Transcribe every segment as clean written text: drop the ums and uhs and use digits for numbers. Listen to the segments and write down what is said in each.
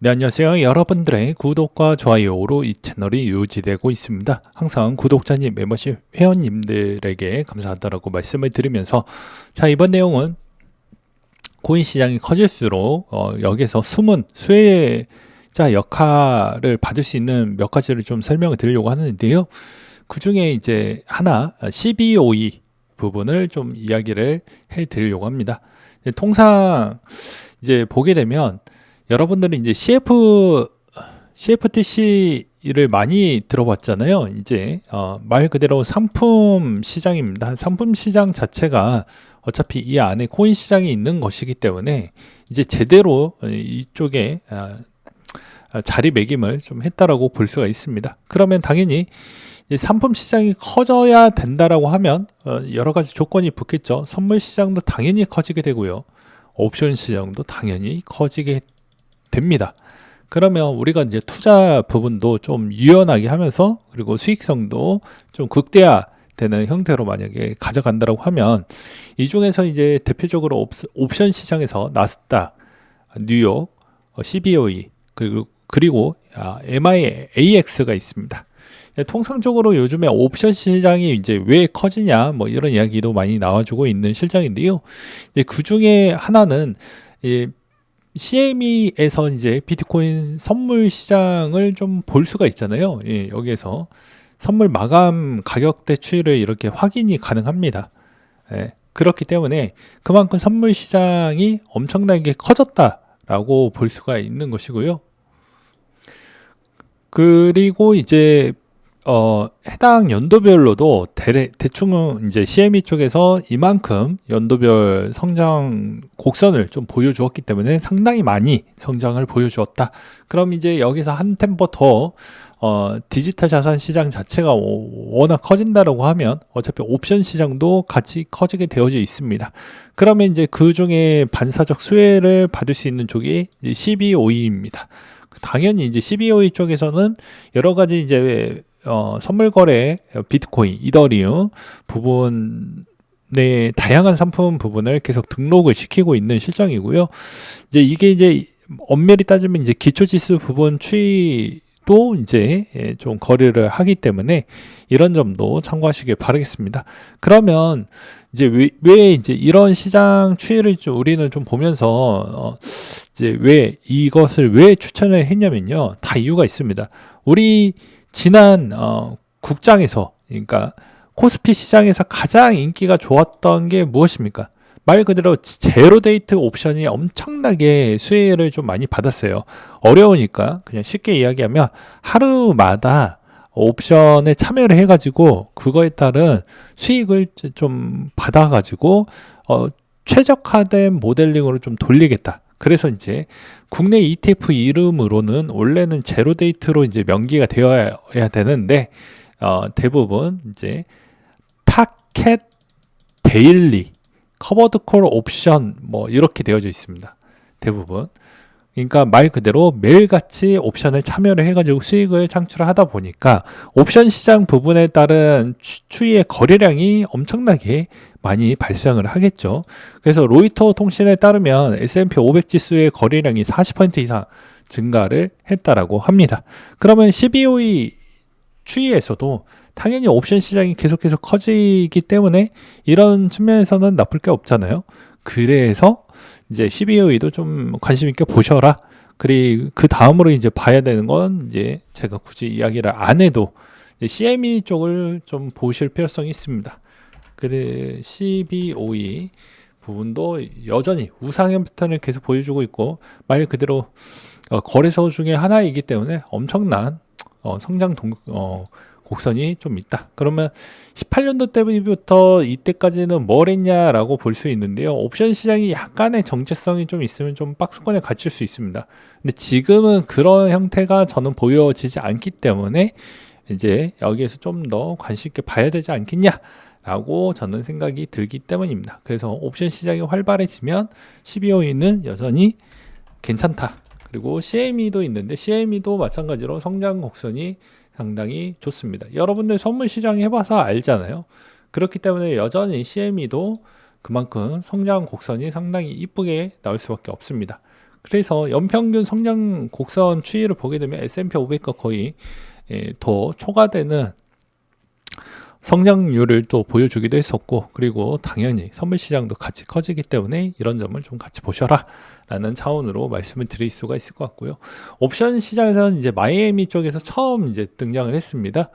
네, 안녕하세요. 여러분들의 구독과 좋아요로 이 채널이 유지되고 있습니다. 항상 구독자님, 멤버십 회원님들에게 감사하다라고 말씀을 드리면서, 자, 이번 내용은 코인 시장이 커질수록 여기서 숨은 수혜자 역할을 받을 수 있는 몇 가지를 좀 설명을 드리려고 하는데요. 그 중에 이제 하나, CBOE 부분을 좀 이야기를 해 드리려고 합니다. 통상 이제 보게 되면 여러분들이 이제 CFTC를 많이 들어봤잖아요. 이제 말 그대로 상품 시장입니다. 상품 시장 자체가 어차피 이 안에 코인 시장이 있는 것이기 때문에 이제 제대로 이쪽에 자리매김을 좀 했다라고 볼 수가 있습니다. 그러면 당연히 이제 상품 시장이 커져야 된다라고 하면 여러 가지 조건이 붙겠죠. 선물 시장도 당연히 커지게 되고요. 옵션 시장도 당연히 커지게 됩니다. 그러면 우리가 이제 투자 부분도 좀 유연하게 하면서 그리고 수익성도 좀 극대화되는 형태로 만약에 가져간다고 하면 이 중에서 이제 대표적으로 옵션 시장에서 나스닥, 뉴욕, CBOE 그리고 MIAX가 있습니다. 통상적으로 요즘에 옵션 시장이 이제 왜 커지냐 뭐 이런 이야기도 많이 나와주고 있는 실정인데요. 그 중에 하나는 CME에서 이제 비트코인 선물 시장을 좀 볼 수가 있잖아요. 여기에서 선물 마감 가격대 추이를 이렇게 확인이 가능합니다. 그렇기 때문에 그만큼 선물 시장이 엄청나게 커졌다라고 볼 수가 있는 것이고요. 그리고 이제 해당 연도별로도 대충은 이제 CME 쪽에서 이만큼 연도별 성장 곡선을 좀 보여주었기 때문에 상당히 많이 성장을 보여주었다. 그럼 이제 여기서 한 템포 더 디지털 자산 시장 자체가 워낙 커진다라고 하면 어차피 옵션 시장도 같이 커지게 되어져 있습니다. 그러면 이제 그 중에 반사적 수혜를 받을 수 있는 쪽이 CBOE입니다. 당연히 이제 CBOE 쪽에서는 여러 가지 이제 선물 거래, 비트코인, 이더리움 부분의 다양한 상품 부분을 계속 등록을 시키고 있는 실정이고요. 이제 이게 이제 엄밀히 따지면 이제 기초지수 부분 추이도 이제 좀 거래를 하기 때문에 이런 점도 참고하시길 바라겠습니다. 그러면 이제 왜 이제 이런 시장 추이를 좀 우리는 좀 보면서 이제 왜 이것을 왜 추천을 했냐면요. 다 이유가 있습니다. 우리 지난 국장에서 그러니까 코스피 시장에서 가장 인기가 좋았던 게 무엇입니까? 말 그대로 제로 데이트 옵션이 엄청나게 수혜를 좀 많이 받았어요. 어려우니까 그냥 쉽게 이야기하면 하루마다 옵션에 참여를 해가지고 그거에 따른 수익을 좀 받아가지고 최적화된 모델링으로 좀 돌리겠다. 그래서 이제 국내 ETF 이름으로는 원래는 제로데이트로 이제 명기가 되어야 되는데 대부분 이제 타켓 데일리 커버드 콜 옵션 뭐 이렇게 되어져 있습니다. 대부분. 그러니까 말 그대로 매일같이 옵션에 참여를 해가지고 수익을 창출을 하다 보니까 옵션 시장 부분에 따른 추이의 거래량이 엄청나게 많이 발생을 하겠죠. 그래서 로이터 통신에 따르면 S&P 500 지수의 거래량이 40% 이상 증가를 했다라고 합니다. 그러면 CBOE 추이에서도 당연히 옵션 시장이 계속해서 커지기 때문에 이런 측면에서는 나쁠 게 없잖아요. 그래서 이제 CBOE도 좀 관심 있게 보셔라. 그리고 그 다음으로 이제 봐야 되는 건 이제 제가 굳이 이야기를 안 해도 CME 쪽을 좀 보실 필요성이 있습니다. 그래 CBOE 부분도 여전히 우상향 패턴을 계속 보여주고 있고 말 그대로 거래소 중에 하나이기 때문에 엄청난 성장 곡선이 좀 있다. 그러면 18년도 때부터 이때까지는 뭘 했냐라고 볼 수 있는데요. 옵션 시장이 약간의 정체성이 좀 있으면 좀 박스권에 갇힐 수 있습니다. 근데 지금은 그런 형태가 저는 보여지지 않기 때문에 이제 여기에서 좀 더 관심 있게 봐야 되지 않겠냐라고 저는 생각이 들기 때문입니다. 그래서 옵션 시장이 활발해지면 CBOE는 여전히 괜찮다. 그리고 CME도 있는데 CME도 마찬가지로 성장 곡선이 상당히 좋습니다. 여러분들 선물 시장 해봐서 알잖아요. 그렇기 때문에 여전히 CME도 그만큼 성장 곡선이 상당히 이쁘게 나올 수밖에 없습니다. 그래서 연평균 성장 곡선 추이를 보게 되면 S&P 500과 거의 더 초과되는 성장률을 또 보여주기도 했었고, 그리고 당연히 선물 시장도 같이 커지기 때문에 이런 점을 좀 같이 보셔라 라는 차원으로 말씀을 드릴 수가 있을 것 같고요. 옵션 시장에서는 이제 마이애미 쪽에서 처음 이제 등장을 했습니다.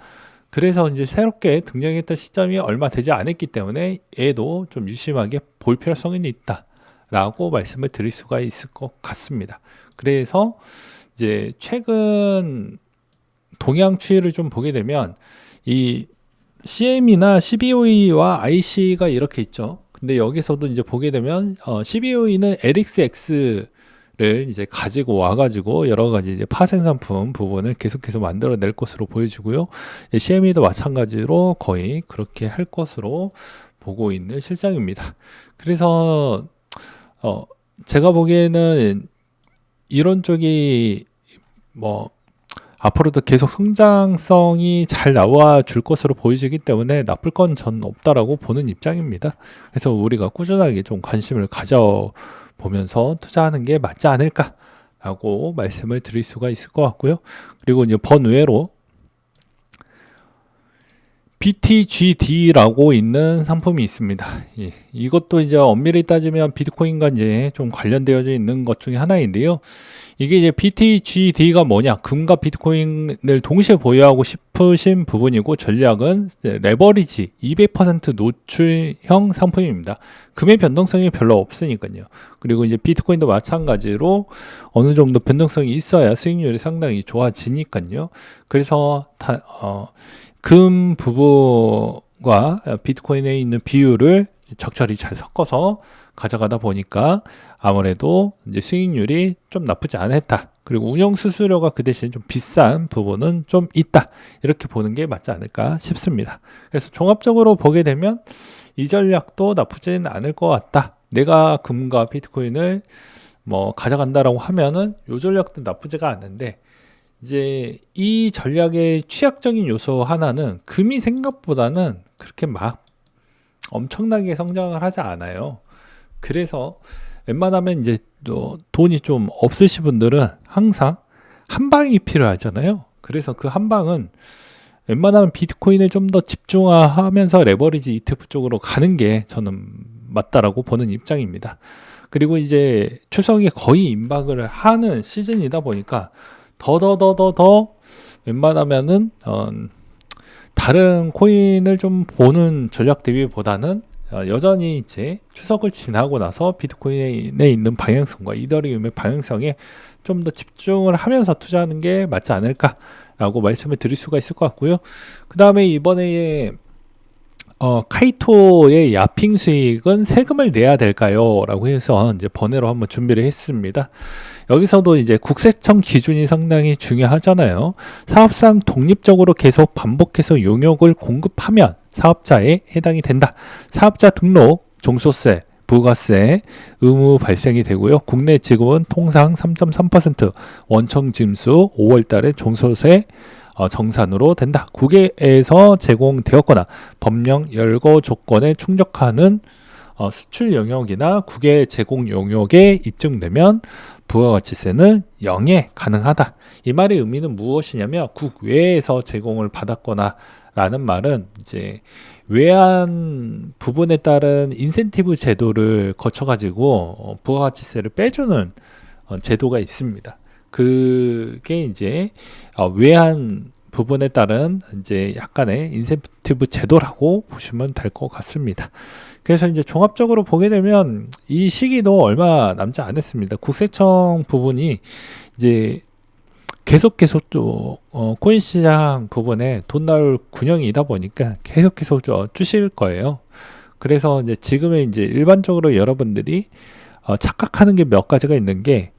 그래서 이제 새롭게 등장했던 시점이 얼마 되지 않았기 때문에 얘도 좀 유심하게 볼 필요성이 있다 라고 말씀을 드릴 수가 있을 것 같습니다. 그래서 이제 최근 동향 추이를 좀 보게 되면 이 CM이나 CBOE와 IC가 이렇게 있죠. 근데 여기서도 이제 보게 되면 CBOE는 LXX를 이제 가지고 와가지고 여러 가지 이제 파생상품 부분을 계속해서 만들어낼 것으로 보여지고요. CME도 마찬가지로 거의 그렇게 할 것으로 보고 있는 실정입니다. 그래서 제가 보기에는 이런 쪽이 뭐 앞으로도 계속 성장성이 잘 나와 줄 것으로 보이기 때문에 나쁠 건 전 없다라고 보는 입장입니다. 그래서 우리가 꾸준하게 좀 관심을 가져보면서 투자하는 게 맞지 않을까라고 말씀을 드릴 수가 있을 것 같고요. 그리고 이제 번외로 BTGD라고 있는 상품이 있습니다. 이것도 이제 엄밀히 따지면 비트코인과 이제 좀 관련되어져 있는 것 중에 하나인데요. 이게 이제 BTGD가 뭐냐? 금과 비트코인을 동시에 보유하고 싶으신 부분이고, 전략은 레버리지 200% 노출형 상품입니다. 금의 변동성이 별로 없으니까요. 그리고 이제 비트코인도 마찬가지로 어느 정도 변동성이 있어야 수익률이 상당히 좋아지니까요. 그래서 금 부분과 비트코인에 있는 비율을 적절히 잘 섞어서 가져가다 보니까 아무래도 이제 수익률이 좀 나쁘지 않았다. 그리고 운영 수수료가 그 대신 좀 비싼 부분은 좀 있다. 이렇게 보는 게 맞지 않을까 싶습니다. 그래서 종합적으로 보게 되면 이 전략도 나쁘지는 않을 것 같다. 내가 금과 비트코인을 뭐 가져간다라고 하면은 이 전략도 나쁘지가 않은데, 이제 이 전략의 취약적인 요소 하나는 금이 생각보다는 그렇게 막 엄청나게 성장을 하지 않아요. 그래서 웬만하면 이제 또 돈이 좀 없으신 분들은 항상 한 방이 필요하잖아요. 그래서 그 한 방은 웬만하면 비트코인에 좀 더 집중하면서 레버리지 ETF 쪽으로 가는 게 저는 맞다라고 보는 입장입니다. 그리고 이제 추석에 거의 임박을 하는 시즌이다 보니까 더 웬만하면은 다른 코인을 좀 보는 전략 대비보다는 여전히 이제 추석을 지나고 나서 비트코인에 있는 방향성과 이더리움의 방향성에 좀 더 집중을 하면서 투자하는 게 맞지 않을까라고 말씀을 드릴 수가 있을 것 같고요. 그 다음에 이번에 카이토의 야핑 수익은 세금을 내야 될까요? 라고 해서 이제 번외로 한번 준비를 했습니다. 여기서도 이제 국세청 기준이 상당히 중요하잖아요. 사업상 독립적으로 계속 반복해서 용역을 공급하면 사업자에 해당이 된다. 사업자 등록, 종소세, 부가세 의무 발생이 되고요. 국내 지급은 통상 3.3%, 원청 징수 5월 달에 종소세 정산으로 된다. 국외에서 제공되었거나 법령 열거 조건에 충족하는 수출 영역이나 국외 제공 영역에 입증되면 부가가치세는 0에 가능하다. 이 말의 의미는 무엇이냐면, 국외에서 제공을 받았거나 라는 말은 이제 외환 부분에 따른 인센티브 제도를 거쳐가지고 부가가치세를 빼주는 제도가 있습니다. 그게 이제 외환 부분에 따른 이제 약간의 인센티브 제도라고 보시면 될 것 같습니다. 그래서 이제 종합적으로 보게 되면 이 시기도 얼마 남지 않았습니다. 국세청 부분이 이제 계속 또 코인 시장 부분에 돈 나올 군형이다 보니까 계속 주실 거예요. 그래서 이제 지금의 이제 일반적으로 여러분들이 착각하는 게 몇 가지가 있는 게,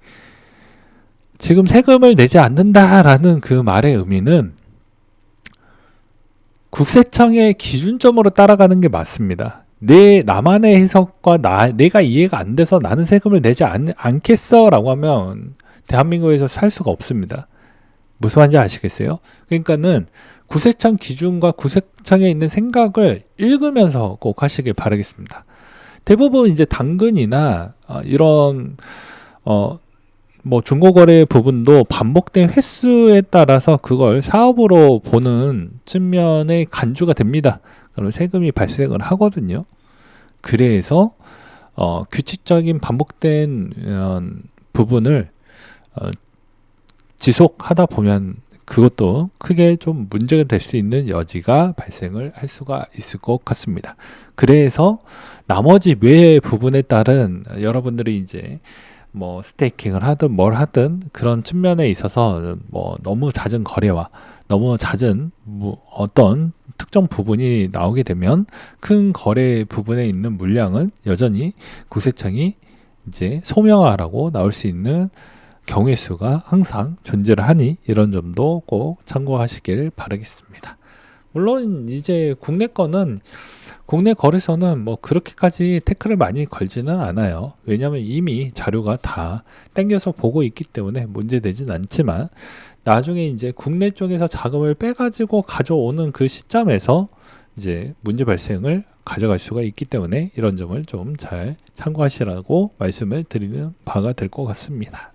지금 세금을 내지 않는다라는 그 말의 의미는 국세청의 기준점으로 따라가는 게 맞습니다. 나만의 해석과 내가 이해가 안 돼서 나는 세금을 내지 않겠어 라고 하면 대한민국에서 살 수가 없습니다. 무슨 말인지 아시겠어요? 그러니까는 국세청 기준과 국세청에 있는 생각을 읽으면서 꼭 하시길 바라겠습니다. 대부분 이제 당근이나 이런 뭐 중고거래 부분도 반복된 횟수에 따라서 그걸 사업으로 보는 측면에 간주가 됩니다. 그럼 세금이 발생을 하거든요. 그래서 규칙적인 반복된 부분을 지속하다 보면 그것도 크게 좀 문제가 될 수 있는 여지가 발생을 할 수가 있을 것 같습니다. 그래서 나머지 외의 부분에 따른 여러분들이 이제 뭐 스테이킹을 하든 뭘 하든 그런 측면에 있어서 뭐 너무 잦은 거래와 너무 잦은 어떤 특정 부분이 나오게 되면 큰 거래 부분에 있는 물량은 여전히 국세청이 이제 소명하라고 나올 수 있는 경우의 수가 항상 존재를 하니 이런 점도 꼭 참고하시길 바라겠습니다. 물론 이제 국내 거래소는 뭐 그렇게까지 태클을 많이 걸지는 않아요. 왜냐하면 이미 자료가 다 땡겨서 보고 있기 때문에 문제되진 않지만 나중에 이제 국내 쪽에서 자금을 빼가지고 가져오는 그 시점에서 이제 문제 발생을 가져갈 수가 있기 때문에 이런 점을 좀 잘 참고하시라고 말씀을 드리는 바가 될 것 같습니다.